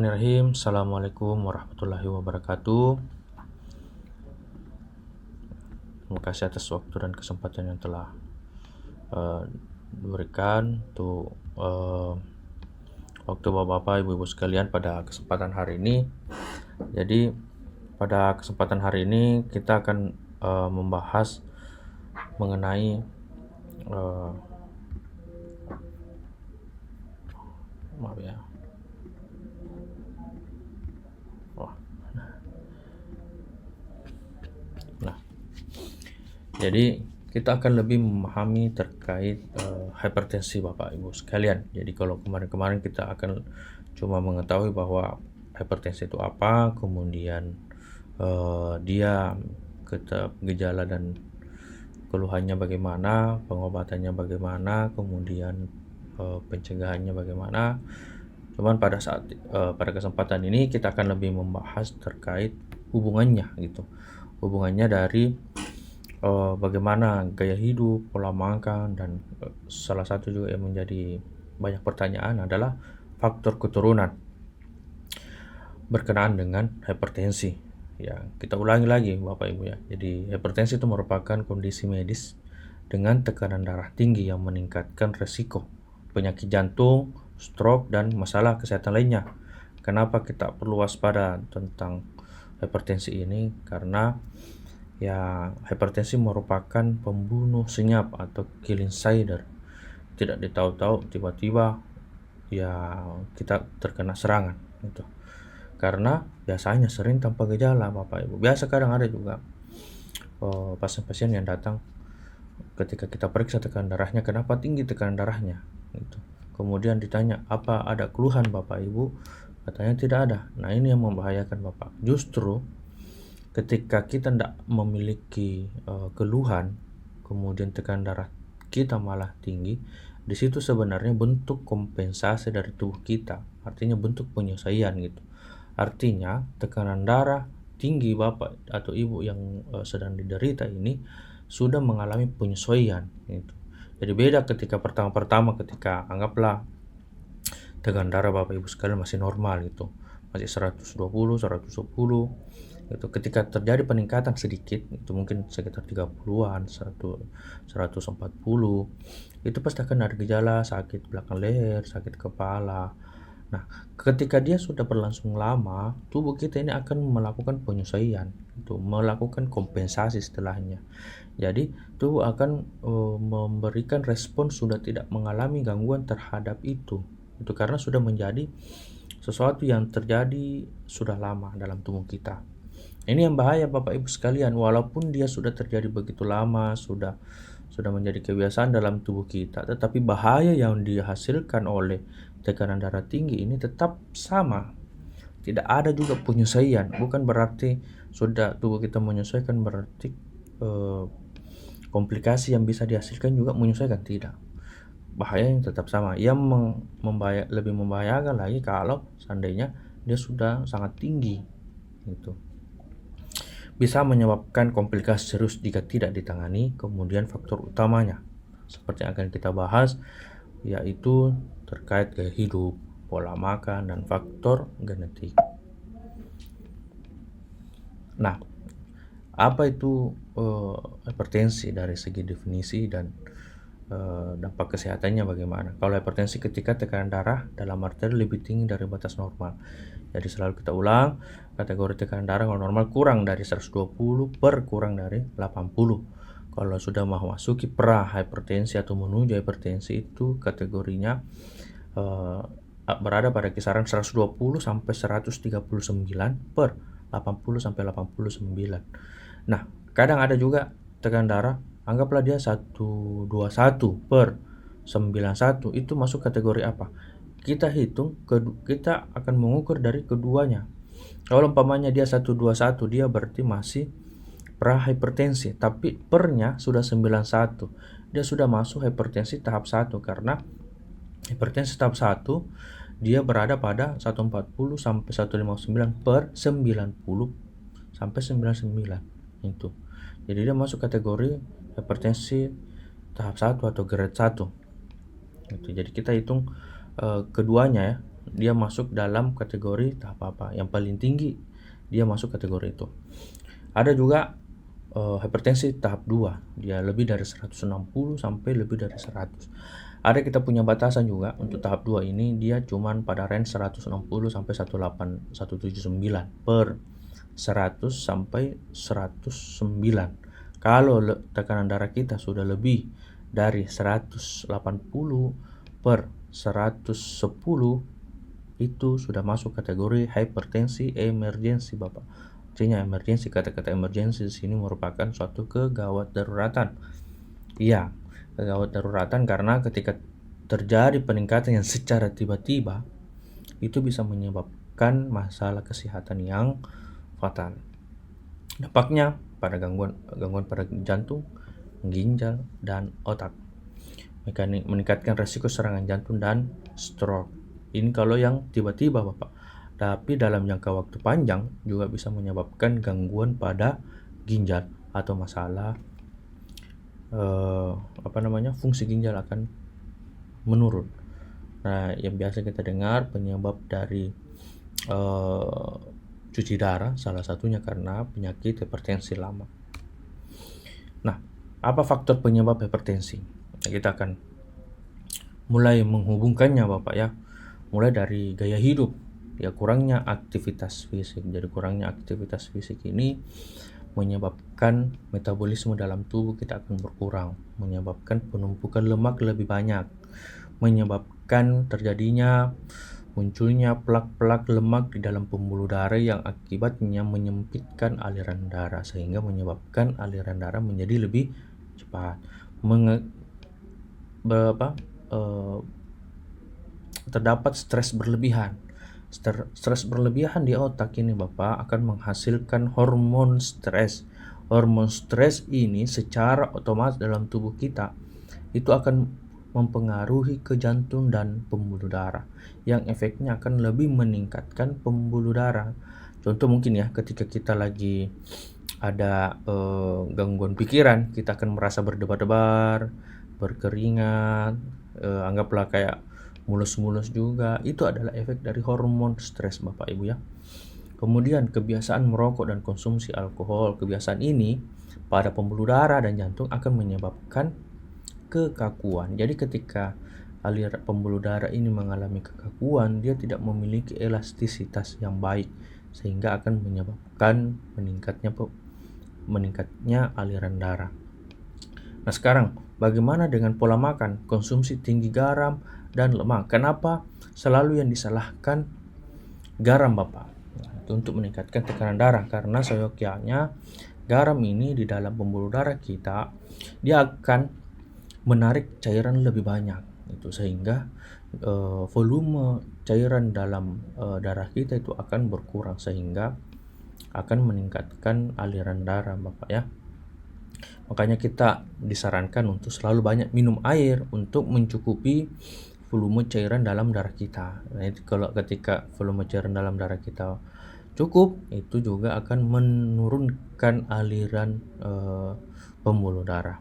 Bismillahirrahmanirrahim. Assalamualaikum warahmatullahi wabarakatuh. Terima kasih atas waktu dan kesempatan yang telah diberikan untuk waktu Bapak-Bapak, Ibu-Ibu sekalian pada kesempatan hari ini. Jadi pada kesempatan hari ini kita akan membahas mengenai maaf ya. Jadi kita akan lebih memahami terkait hipertensi Bapak Ibu sekalian. Jadi kalau kemarin-kemarin kita akan cuma mengetahui bahwa hipertensi itu apa, kemudian dia gejala dan keluhannya bagaimana, pengobatannya bagaimana, kemudian pencegahannya bagaimana. Cuman pada kesempatan ini kita akan lebih membahas terkait hubungannya gitu. Hubungannya dari bagaimana gaya hidup, pola makan, dan salah satu juga yang menjadi banyak pertanyaan adalah faktor keturunan berkenaan dengan hipertensi. Ya, kita ulangi lagi Bapak Ibu ya. Jadi hipertensi itu merupakan kondisi medis dengan tekanan darah tinggi yang meningkatkan resiko penyakit jantung, stroke, dan masalah kesehatan lainnya. Kenapa kita perlu waspada tentang hipertensi ini? Karena ya, hipertensi merupakan pembunuh senyap atau killing cider. Tidak ditahu-tahu tiba-tiba ya kita terkena serangan gitu. Karena biasanya sering tanpa gejala Bapak Ibu. Biasa kadang ada juga pasien-pasien yang datang ketika kita periksa tekanan darahnya, kenapa tinggi tekanan darahnya gitu. Kemudian ditanya, apa ada keluhan Bapak Ibu? Katanya tidak ada. Nah, ini yang membahayakan Bapak. Justru ketika kita tidak memiliki keluhan, kemudian tekanan darah kita malah tinggi, di situ sebenarnya bentuk kompensasi dari tubuh kita, artinya bentuk penyesuaian gitu. Artinya tekanan darah tinggi Bapak atau Ibu yang sedang diderita ini sudah mengalami penyesuaian gitu. Jadi beda ketika pertama-pertama, ketika anggaplah tekanan darah Bapak Ibu sekalian masih normal gitu, masih 120, 110 gitu. Ketika terjadi peningkatan sedikit, itu mungkin sekitar 30-an, 140, itu pasti akan ada gejala sakit belakang leher, sakit kepala. Nah, ketika dia sudah berlangsung lama, tubuh kita ini akan melakukan penyesuaian, itu melakukan kompensasi setelahnya. Jadi, tubuh akan memberikan respon sudah tidak mengalami gangguan terhadap itu. Itu karena sudah menjadi sesuatu yang terjadi sudah lama dalam tubuh kita. Ini yang bahaya Bapak Ibu sekalian, walaupun dia sudah terjadi begitu lama, sudah menjadi kebiasaan dalam tubuh kita, tetapi bahaya yang dihasilkan oleh tekanan darah tinggi ini tetap sama. Tidak ada juga penyesuaian, bukan berarti sudah tubuh kita menyesuaikan berarti komplikasi yang bisa dihasilkan juga menyesuaikan, tidak. Bahayanya tetap sama. Yang lebih membahayakan lagi kalau seandainya dia sudah sangat tinggi gitu. Bisa menyebabkan komplikasi serius jika tidak ditangani. Kemudian faktor utamanya seperti yang akan kita bahas, yaitu terkait gaya hidup, pola makan, dan faktor genetik. Nah, apa itu hipertensi dari segi definisi dan dampak kesehatannya bagaimana? Kalau hipertensi ketika tekanan darah dalam arteri lebih tinggi dari batas normal. Jadi selalu kita ulang, kategori tekanan darah kalau normal kurang dari 120 per kurang dari 80. Kalau sudah memasuki pra-hipertensi atau menuju hipertensi, itu kategorinya berada pada kisaran 120 sampai 139 per 80 sampai 89. Nah, kadang ada juga tekanan darah, anggaplah dia 121 per 91, itu masuk kategori apa? Kita hitung, kita akan mengukur dari keduanya. Kalau umpamanya dia 121, dia berarti masih pra-hipertensi, tapi pernya sudah 91. Dia sudah masuk hipertensi tahap 1, karena hipertensi tahap 1 dia berada pada 140 sampai 159 per 90 sampai 99 itu. Jadi dia masuk kategori hipertensi tahap 1 atau grade 1. Gitu. Jadi kita hitung keduanya ya. dia masuk dalam kategori tahap apa. Yang paling tinggi dia masuk kategori itu. Ada juga hipertensi tahap 2, dia lebih dari 160 sampai lebih dari 100. Ada kita punya batasan juga untuk tahap 2 ini, dia cuman pada range 160 sampai 179 per 100 sampai 109. Kalau tekanan darah kita sudah lebih dari 180 per 110, itu sudah masuk kategori hipertensi emergensi, Bapak. Artinya emergensi, kata-kata emergensi di sini merupakan suatu kegawat daruratan. Iya, kegawat daruratan karena ketika terjadi peningkatan yang secara tiba-tiba, itu bisa menyebabkan masalah kesehatan yang fatal. Dampaknya pada gangguan pada jantung, ginjal, dan otak. Meningkatkan resiko serangan jantung dan stroke. Ini kalau yang tiba-tiba, Bapak. Tapi dalam jangka waktu panjang juga bisa menyebabkan gangguan pada ginjal atau masalah fungsi ginjal akan menurun. Nah, yang biasa kita dengar penyebab dari cuci darah salah satunya karena penyakit hipertensi lama. Nah, apa faktor penyebab hipertensi? Kita akan mulai menghubungkannya, Bapak ya. Mulai dari gaya hidup, ya kurangnya aktivitas fisik. Jadi kurangnya aktivitas fisik ini menyebabkan metabolisme dalam tubuh kita akan berkurang, menyebabkan penumpukan lemak lebih banyak, menyebabkan terjadinya munculnya plak-plak lemak di dalam pembuluh darah yang akibatnya menyempitkan aliran darah sehingga menyebabkan aliran darah menjadi lebih cepat. Terdapat stres berlebihan. Stres berlebihan di otak ini, Bapak, akan menghasilkan hormon stres. Hormon stres ini secara otomatis dalam tubuh kita itu akan mempengaruhi ke jantung dan pembuluh darah, yang efeknya akan lebih meningkatkan pembuluh darah. Contoh mungkin ya, ketika kita lagi ada gangguan pikiran, kita akan merasa berdebar-debar, berkeringat, anggaplah kayak mulus-mulus juga. Itu adalah efek dari hormon stres, Bapak Ibu ya. Kemudian kebiasaan merokok dan konsumsi alkohol. Kebiasaan ini pada pembuluh darah dan jantung akan menyebabkan kekakuan. Jadi ketika aliran pembuluh darah ini mengalami kekakuan, dia tidak memiliki elastisitas yang baik sehingga akan menyebabkan meningkatnya aliran darah. Nah, sekarang bagaimana dengan pola makan? Konsumsi tinggi garam dan lemak. Kenapa selalu yang disalahkan garam, Bapak? Untuk meningkatkan tekanan darah, karena seyogyanya garam ini di dalam pembuluh darah kita, dia akan menarik cairan lebih banyak, itu sehingga volume cairan dalam darah kita itu akan berkurang sehingga akan meningkatkan aliran darah, Bapak ya. Makanya kita disarankan untuk selalu banyak minum air untuk mencukupi volume cairan dalam darah kita. Nah, itu kalau ketika volume cairan dalam darah kita cukup, itu juga akan menurunkan aliran pembuluh darah.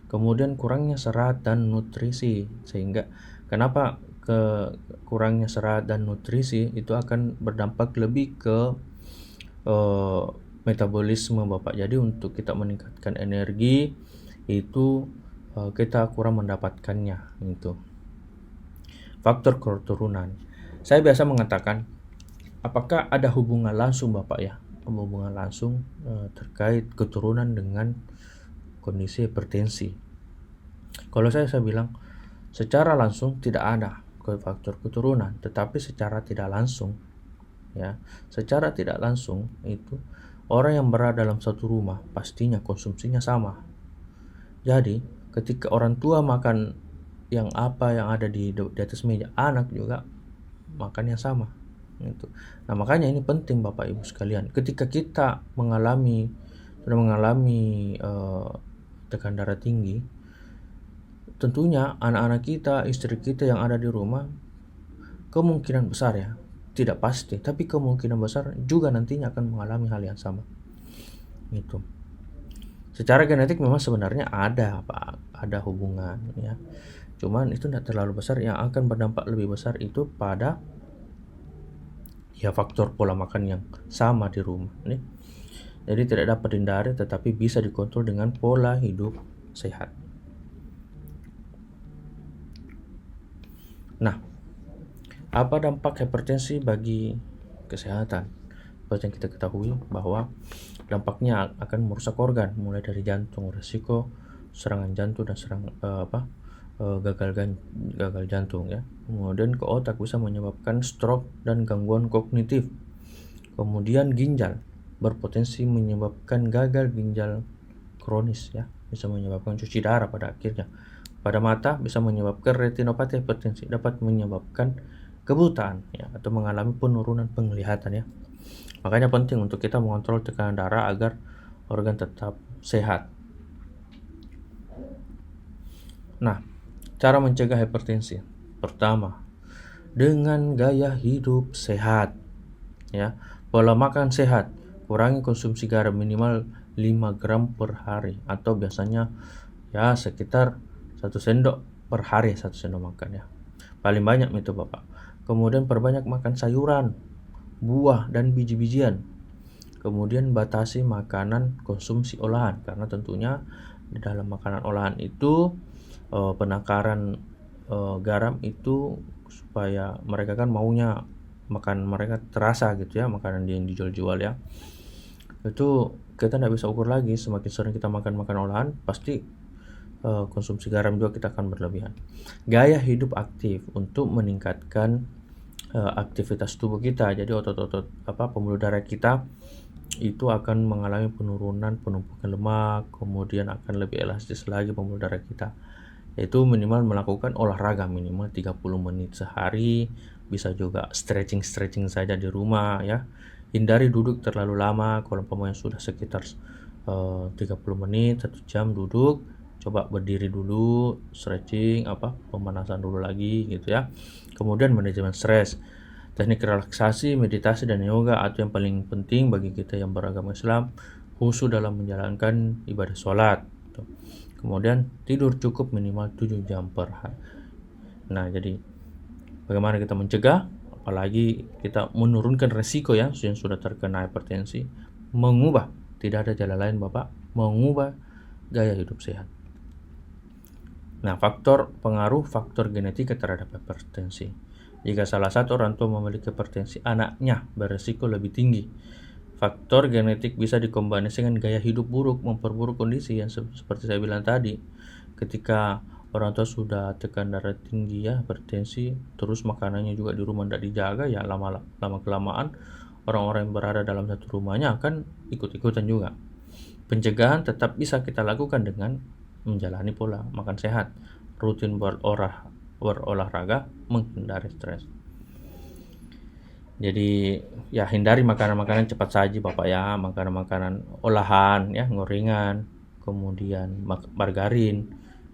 Kemudian kurangnya serat dan nutrisi, sehingga kenapa kurangnya serat dan nutrisi itu akan berdampak lebih ke metabolisme, Bapak. Jadi untuk kita meningkatkan energi itu kita kurang mendapatkannya. Itu faktor keturunan. Saya biasa mengatakan, apakah ada hubungan langsung, Bapak ya, hubungan langsung terkait keturunan dengan kondisi hipertensi? Kalau saya bilang secara langsung tidak ada faktor keturunan, tetapi secara tidak langsung ya, secara tidak langsung itu orang yang berada dalam satu rumah pastinya konsumsinya sama. Jadi ketika orang tua makan yang ada di atas meja, anak juga makannya sama gitu. Nah, makanya ini penting, Bapak Ibu sekalian, ketika kita sudah mengalami tekanan darah tinggi, tentunya anak-anak kita, istri kita yang ada di rumah, kemungkinan besar ya, tidak pasti, tapi kemungkinan besar juga nantinya akan mengalami hal yang sama. Gitu. Secara genetik memang sebenarnya ada hubungan ya. Cuman itu tidak terlalu besar. Yang akan berdampak lebih besar itu pada ya faktor pola makan yang sama di rumah nih. Jadi tidak dapat dihindari, tetapi bisa dikontrol dengan pola hidup sehat. Nah, apa dampak hipertensi bagi kesehatan? Seperti yang kita ketahui bahwa dampaknya akan merusak organ, mulai dari jantung, risiko serangan jantung dan gagal jantung ya. Kemudian ke otak bisa menyebabkan stroke dan gangguan kognitif. Kemudian ginjal berpotensi menyebabkan gagal ginjal kronis ya, bisa menyebabkan cuci darah pada akhirnya. Pada mata bisa menyebabkan retinopati hipertensi, dapat menyebabkan kebutaan ya, atau mengalami penurunan penglihatan ya. Makanya penting untuk kita mengontrol tekanan darah agar organ tetap sehat. Nah, cara mencegah hipertensi. Pertama, dengan gaya hidup sehat. Ya, pola makan sehat. Kurangi konsumsi garam minimal 5 gram per hari, atau biasanya ya sekitar 1 sendok per hari, 1 sendok makan ya. Paling banyak itu Bapak. Kemudian perbanyak makan sayuran, buah dan biji-bijian. Kemudian batasi makanan konsumsi olahan, karena tentunya di dalam makanan olahan itu penakaran garam itu supaya mereka kan maunya makan mereka terasa gitu ya, makanan yang dijual-jual ya. Itu kita tidak bisa ukur lagi, semakin sering kita makan olahan pasti konsumsi garam juga kita akan berlebihan. Gaya hidup aktif untuk meningkatkan aktivitas tubuh kita. Jadi otot-otot pembuluh darah kita itu akan mengalami penurunan penumpukan lemak, kemudian akan lebih elastis lagi pembuluh darah kita. Yaitu minimal melakukan olahraga minimal 30 menit sehari, bisa juga stretching saja di rumah ya. Hindari duduk terlalu lama. Kalau umpamanya sudah sekitar 30 menit, 1 jam duduk, coba berdiri dulu, stretching, pemanasan dulu lagi gitu ya. Kemudian manajemen stres, teknik relaksasi, meditasi dan yoga, atau yang paling penting bagi kita yang beragama Islam, khusyuk dalam menjalankan ibadah sholat. Kemudian tidur cukup minimal 7 jam per hari. Nah, jadi bagaimana kita mencegah? Apalagi kita menurunkan resiko ya yang sudah terkena hipertensi, mengubah, tidak ada jalan lain Bapak, mengubah gaya hidup sehat. Nah, pengaruh faktor genetika terhadap hipertensi. Jika salah satu orang tua memiliki hipertensi, anaknya berisiko lebih tinggi. Faktor genetik bisa dikombinasikan dengan gaya hidup buruk, memperburuk kondisi yang seperti saya bilang tadi. Ketika orang tua sudah tekan darah tinggi ya, hipertensi, terus makanannya juga di rumah tidak dijaga ya, lama kelamaan orang-orang yang berada dalam satu rumahnya akan ikut-ikutan juga. Pencegahan tetap bisa kita lakukan dengan menjalani pola makan sehat, rutin berolahraga, menghindari stres. Jadi ya hindari makanan-makanan cepat saji Bapak ya, makanan-makanan olahan ya, gorengan, kemudian margarin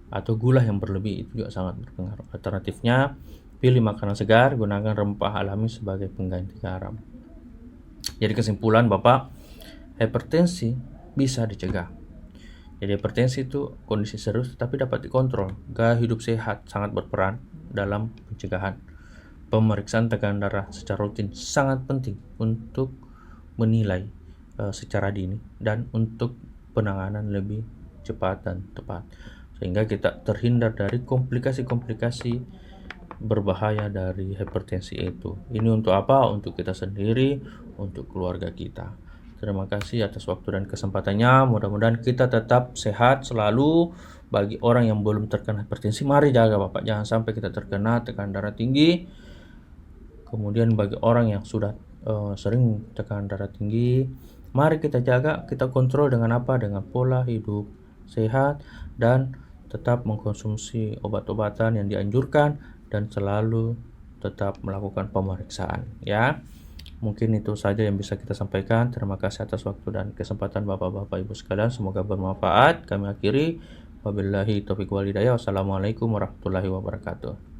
atau gula yang berlebih, itu juga sangat berpengaruh. Alternatifnya, pilih makanan segar, gunakan rempah alami sebagai pengganti garam. Jadi kesimpulan Bapak, hipertensi bisa dicegah. Jadi hipertensi itu kondisi serius tapi dapat dikontrol. Gaya hidup sehat sangat berperan dalam pencegahan. Pemeriksaan tekanan darah secara rutin sangat penting untuk menilai secara dini dan untuk penanganan lebih cepat dan tepat, sehingga kita terhindar dari komplikasi-komplikasi berbahaya dari hipertensi itu. Ini untuk apa? Untuk kita sendiri, untuk keluarga kita. Terima kasih atas waktu dan kesempatannya. Mudah-mudahan kita tetap sehat selalu. Bagi orang yang belum terkena hipertensi, mari jaga Bapak, jangan sampai kita terkena tekanan darah tinggi. Kemudian bagi orang yang sudah sering tekanan darah tinggi, mari kita jaga, kita kontrol dengan apa? Dengan pola hidup sehat dan tetap mengkonsumsi obat-obatan yang dianjurkan dan selalu tetap melakukan pemeriksaan ya. Mungkin itu saja yang bisa kita sampaikan. Terima kasih atas waktu dan kesempatan Bapak-Bapak Ibu sekalian. Semoga bermanfaat. Kami akhiri. Wabillahi taufiq wal hidayah. Wassalamualaikum warahmatullahi wabarakatuh.